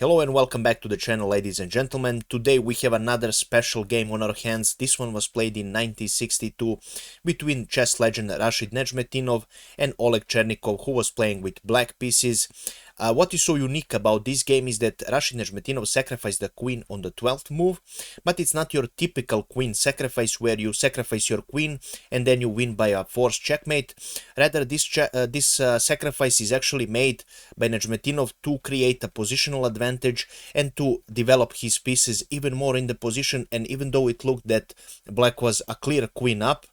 Hello and welcome back to the channel, ladies and gentlemen. Today we have another special game on our hands. This one was played in 1962 between chess legend Rashid Nezhmetdinov and Oleg Chernikov, who was playing with black pieces. What is so unique about this game is that Rashid Nezhmetdinov sacrificed the queen on the 12th move, but it's not your typical queen sacrifice where you sacrifice your queen and then you win by a forced checkmate. Rather, this sacrifice is actually made by Nezhmetdinov to create a positional advantage and to develop his pieces even more in the position. And even though it looked that black was a clear queen up,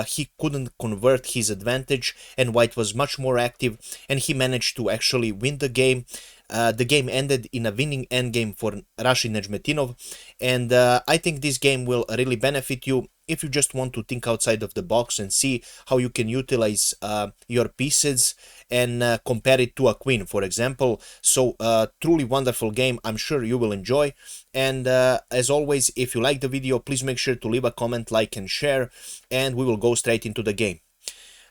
he couldn't convert his advantage and white was much more active and he managed to actually win the game. The game ended in a winning endgame for Rashid Nezhmetdinov, and I think this game will really benefit you if you just want to think outside of the box and see how you can utilize your pieces and compare it to a queen, for example. So truly wonderful game. I'm sure you will enjoy. And as always, if you like the video, please make sure to leave a comment, like and share, and we will go straight into the game.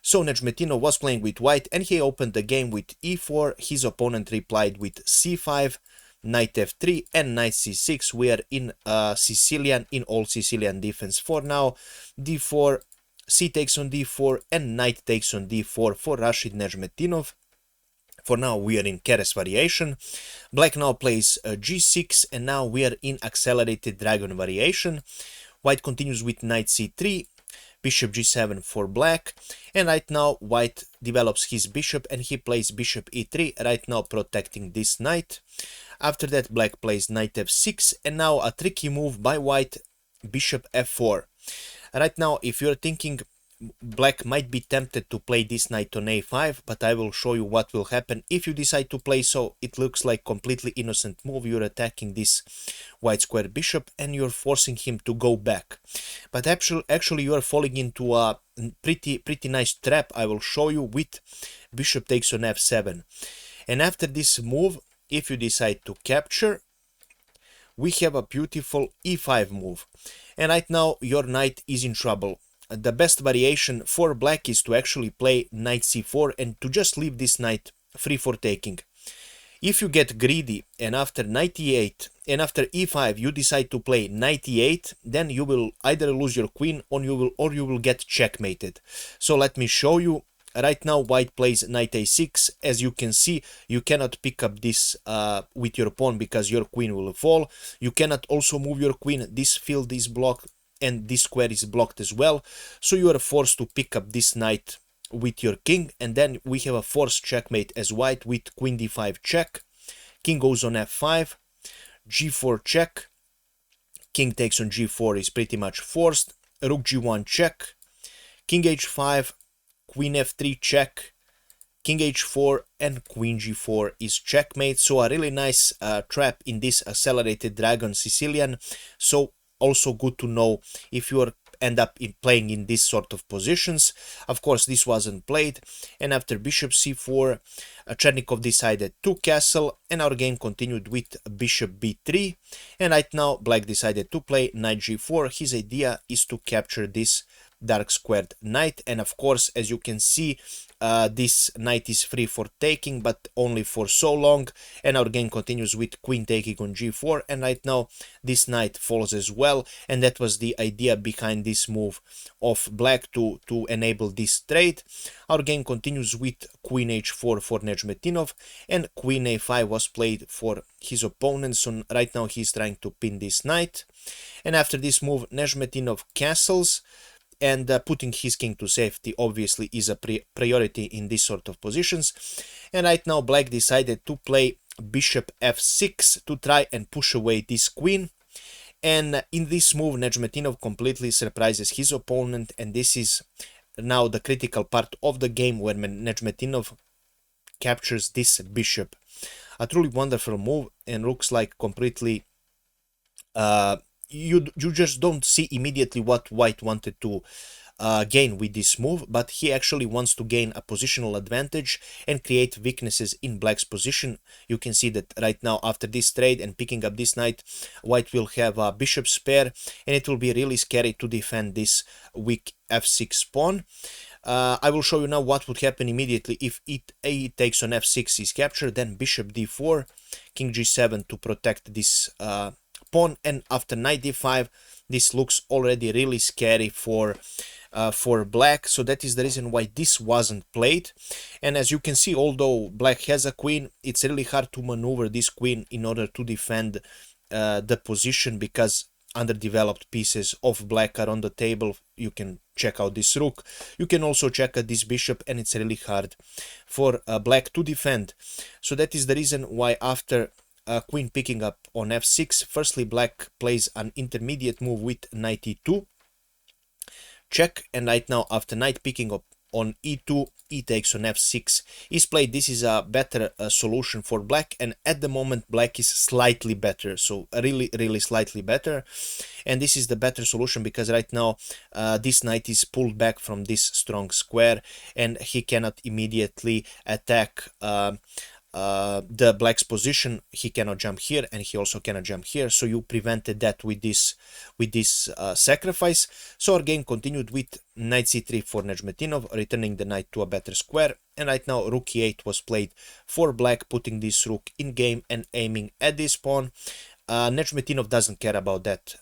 So Nezhmetdinov was playing with white and he opened the game with e4. His opponent replied with c5, knight f3 and knight c6. We are in Sicilian, in all Sicilian defense for now. d4, c takes on d4 and knight takes on d4 for Rashid Nezhmetdinov. For now we are in Keres variation. Black now plays g6 and now we are in accelerated dragon variation. White continues with knight c3, bishop g7 for black, and right now white develops his bishop and he plays bishop e3, right now protecting this knight. After that black plays knight f6 and now a tricky move by white, bishop f4. Right now if you're thinking black might be tempted to play this knight on a5, but I will show you what will happen if you decide to play so. It looks like completely innocent move. You're attacking this white square bishop and you're forcing him to go back, but actually you are falling into a pretty nice trap. I will show you with bishop takes on f7, and after this move, if you decide to capture, we have a beautiful e5 move, and right now your knight is in trouble. The best variation for black is to actually play knight c4 and to just leave this knight free for taking. If you get greedy and after knight e8 and after e5 you decide to play knight e8, then you will either lose your queen or you will get checkmated. So let me show you. Right now white plays knight a6. As you can see, you cannot pick up this with your pawn because your queen will fall. You cannot also move your queen. This field is blocked and this square is blocked as well, so you are forced to pick up this knight with your king, and then we have a forced checkmate as white with queen d5 check, king goes on f5, g4 check, king takes on g4 is pretty much forced, rook g1 check, king h5, queen f3 check, king h4 and queen g4 is checkmate. So a really nice trap in this accelerated dragon Sicilian. So also good to know if you end up playing in this sort of positions. Of course this wasn't played, and after bishop c4 Chernikov decided to castle and our game continued with bishop b3, and right now black decided to play knight g4. His idea is to capture this dark squared knight, and of course as you can see this knight is free for taking, but only for so long, and our game continues with queen taking on g4, and right now this knight falls as well, and that was the idea behind this move of black to enable this trade. Our game continues with queen h4 for Nezhmetdinov, and queen a5 was played for his opponent, so right now he's trying to pin this knight, and after this move Nezhmetdinov castles, and putting his king to safety obviously is a priority in this sort of positions. And right now black decided to play bishop f6 to try and push away this queen, and in this move Nezhmetdinov completely surprises his opponent, and this is now the critical part of the game where Nezhmetdinov captures this bishop. A truly wonderful move, and looks like completely you just don't see immediately what white wanted to gain with this move, but he actually wants to gain a positional advantage and create weaknesses in black's position. You can see that right now after this trade and picking up this knight, white will have a bishop's pair, and it will be really scary to defend this weak f6 pawn. I will show you now what would happen immediately if e takes on f6 is captured, then bishop d4, king g7 to protect this pawn, and after knight d5, this looks already really scary for black, so that is the reason why this wasn't played. And as you can see, although black has a queen, it's really hard to maneuver this queen in order to defend the position, because underdeveloped pieces of black are on the table. You can check out this rook, you can also check out this bishop, and it's really hard for black to defend. So that is the reason why after queen picking up on f6, firstly black plays an intermediate move with knight e2 check, and right now after knight picking up on e2, e takes on f6 is played. This is a better solution for black, and at the moment black is slightly better, so really slightly better, and this is the better solution because right now this knight is pulled back from this strong square and he cannot immediately attack the black's position. He cannot jump here and he also cannot jump here, so you prevented that with this sacrifice. So our game continued with knight c3 for Nezhmetdinov, returning the knight to a better square, and right now rook e8 was played for black, putting this rook in game and aiming at this pawn. Nezhmetdinov doesn't care about that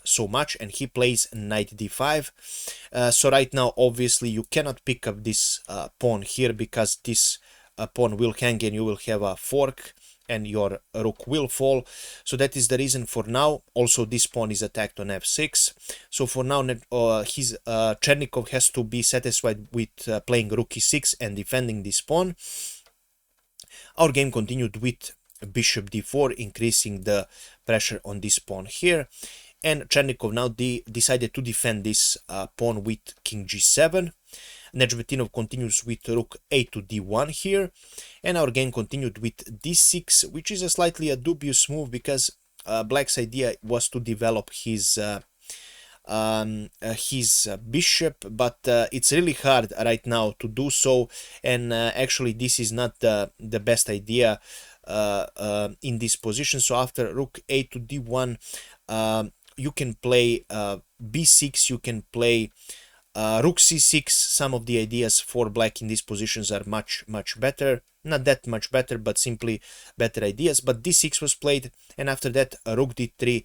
so much, and he plays knight d5. So right now obviously you cannot pick up this pawn here, because this pawn will hang and you will have a fork and your rook will fall. So that is the reason for now. Also this pawn is attacked on f6, so for now Chernikov has to be satisfied with playing rook e6 and defending this pawn. Our game continued with bishop d4, increasing the pressure on this pawn here, and Chernikov now decided to defend this pawn with king g7. Nezhmetdinov continues with rook a to d1 here, and our game continued with d6, which is a slightly dubious move because black's idea was to develop his bishop, but it's really hard right now to do so, and actually this is not the best idea in this position. So after rook a to d1, you can play b6, you can play rook c6. Some of the ideas for black in these positions are much better, not that much better, but simply better ideas. But d6 was played, and after that rook d3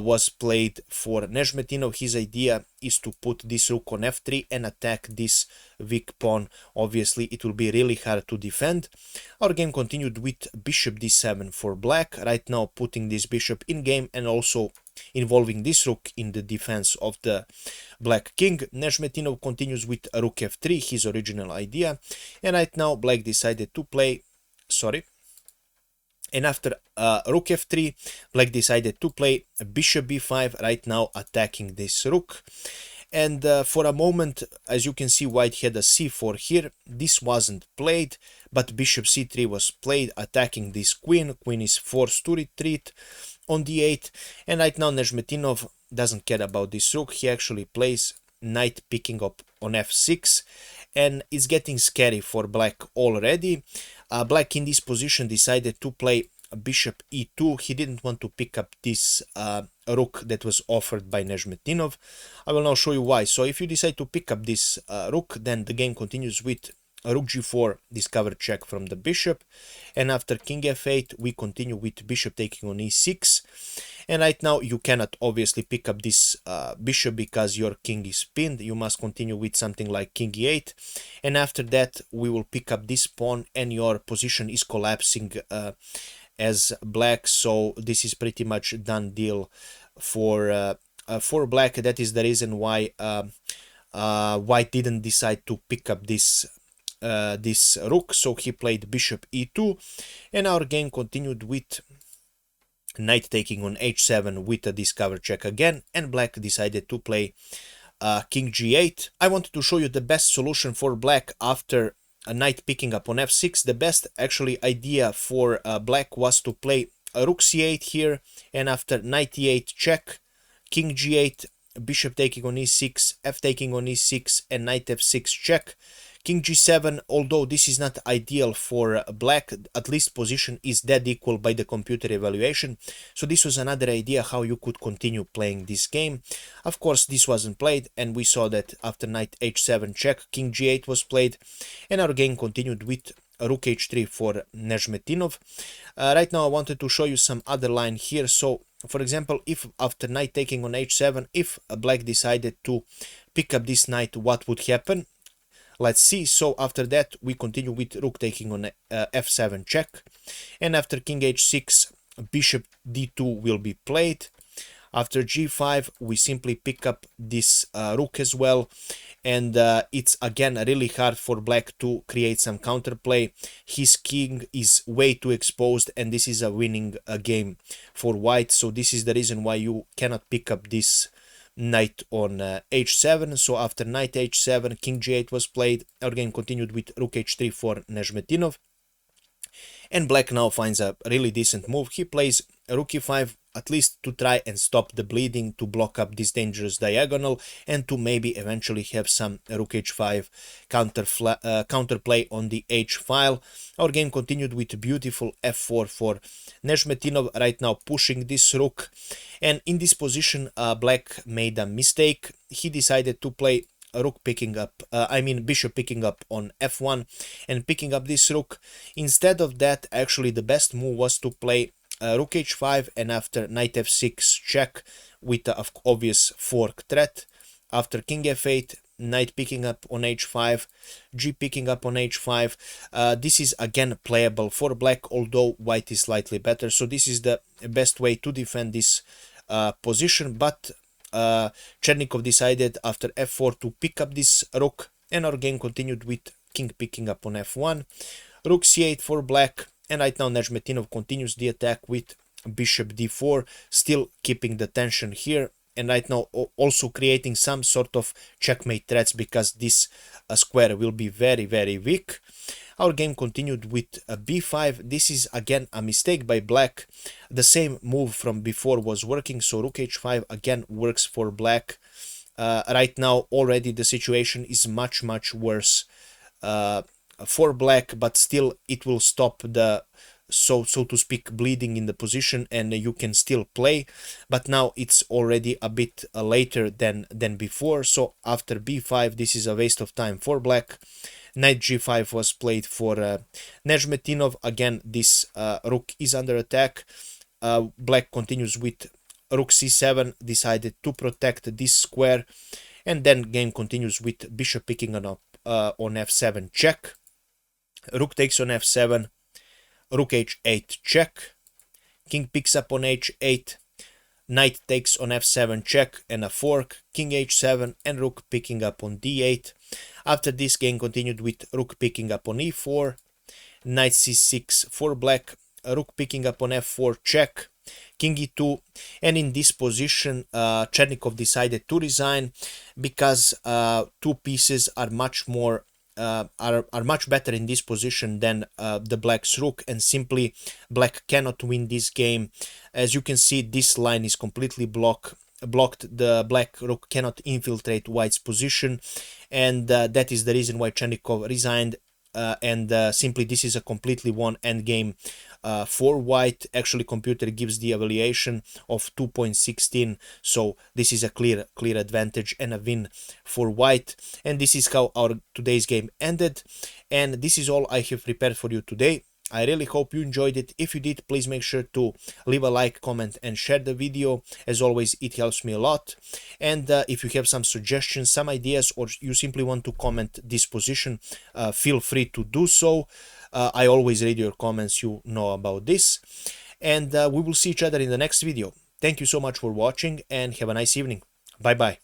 was played for Nezhmetdinov. His idea is to put this rook on f3 and attack this weak pawn. Obviously it will be really hard to defend. Our game continued with bishop d7 for black, right now putting this bishop in game and also involving this rook in the defense of the black king. Nezhmetdinov continues with rook f3, his original idea, and right now black decided to play, and after rook f3, black decided to play bishop b5, right now attacking this rook. And for a moment, as you can see, white had a c4 here. This wasn't played, but bishop c3 was played, attacking this queen. Queen is forced to retreat on d8, and right now Nezhmetdinov doesn't care about this rook. He actually plays knight picking up on f6, and it's getting scary for black already. Black in this position decided to play bishop e2. He didn't want to pick up this rook that was offered by Nezhmetdinov. I will now show you why. So if you decide to pick up this rook, then the game continues with rook g4, discover check from the bishop, and after king f8 we continue with bishop taking on e6. And right now you cannot obviously pick up this bishop because your king is pinned. You must continue with something like king e8, and after that we will pick up this pawn and your position is collapsing as black. So this is pretty much done deal for black. That is the reason why white didn't decide to pick up this rook, so he played bishop e2, and our game continued with knight taking on h7 with a discover check again, and black decided to play king g8. I wanted to show you the best solution for black after a knight picking up on f6. The best actually idea for black was to play a rook c8 here, and after knight e8 check, king g8, bishop taking on e6, f taking on e6, and knight f6 check, King g7, although this is not ideal for black, at least position is dead equal by the computer evaluation. So this was another idea how you could continue playing this game. Of course, this wasn't played, and we saw that after knight h7 check, king g8 was played, and our game continued with rook h3 for Nezhmetdinov. Right now I wanted to show you some other line here. So for example, if after knight taking on h7, if black decided to pick up this knight, what would happen? Let's see. So after that we continue with rook taking on f7 check, and after king h6, bishop d2 will be played. After g5 we simply pick up this rook as well, and it's again really hard for black to create some counterplay. His king is way too exposed, and this is a winning game for white. So this is the reason why you cannot pick up this knight on h7. So after knight h7, king g8 was played. Our game continued with rook h3 for Nezhmetdinov, and black now finds a really decent move. He plays rook e5, at least to try and stop the bleeding, to block up this dangerous diagonal, and to maybe eventually have some rook h5 counterplay on the h file. Our game continued with beautiful f4 for Nezhmetdinov, right now pushing this rook, and in this position black made a mistake. He decided to play rook picking up, bishop picking up on f1 and picking up this rook. Instead of that, actually the best move was to play rook h5, and after knight f6 check with the obvious fork threat. After king f8, knight picking up on h5, g picking up on h5. This is again playable for black, although white is slightly better. So this is the best way to defend this position, but Chernikov decided after f4 to pick up this rook, and our game continued with king picking up on f1, rook c8 for black, and right now Nezhmetdinov continues the attack with bishop d4, still keeping the tension here, and right now also creating some sort of checkmate threats, because this square will be very, very weak. Our game continued with b5. This is again a mistake by black. The same move from before was working, so rook h5 again works for black. Right now already the situation is much worse for black, but still it will stop the so to speak bleeding in the position, and you can still play. But now it's already a bit later than before. So after b5, this is a waste of time for black. Knight g5 was played for Nezhmetdinov. Again, this rook is under attack. Black continues with rook c7, decided to protect this square, and then game continues with bishop picking up on f7 check. Rook takes on f7, rook h8 check, king picks up on h8, knight takes on f7 check and a fork, king h7, and rook picking up on d8. After this, game continued with rook picking up on e4, knight c6 for black, rook picking up on f4 check, king e2, and in this position Chernikov decided to resign, because two pieces are much more are much better in this position than the black's rook, and simply black cannot win this game. As you can see, this line is completely blocked. The black rook cannot infiltrate white's position, and that is the reason why Chernikov resigned. And simply this is a completely won endgame for white. Actually, computer gives the evaluation of 2.16, so this is a clear advantage and a win for white. And this is how our today's game ended, and this is all I have prepared for you today. I really hope you enjoyed it. If you did, please make sure to leave a like, comment, and share the video. As always, it helps me a lot. And if you have some suggestions, some ideas, or you simply want to comment this position, feel free to do so. I always read your comments, you know about this. And we will see each other in the next video. Thank you so much for watching, and have a nice evening. Bye bye.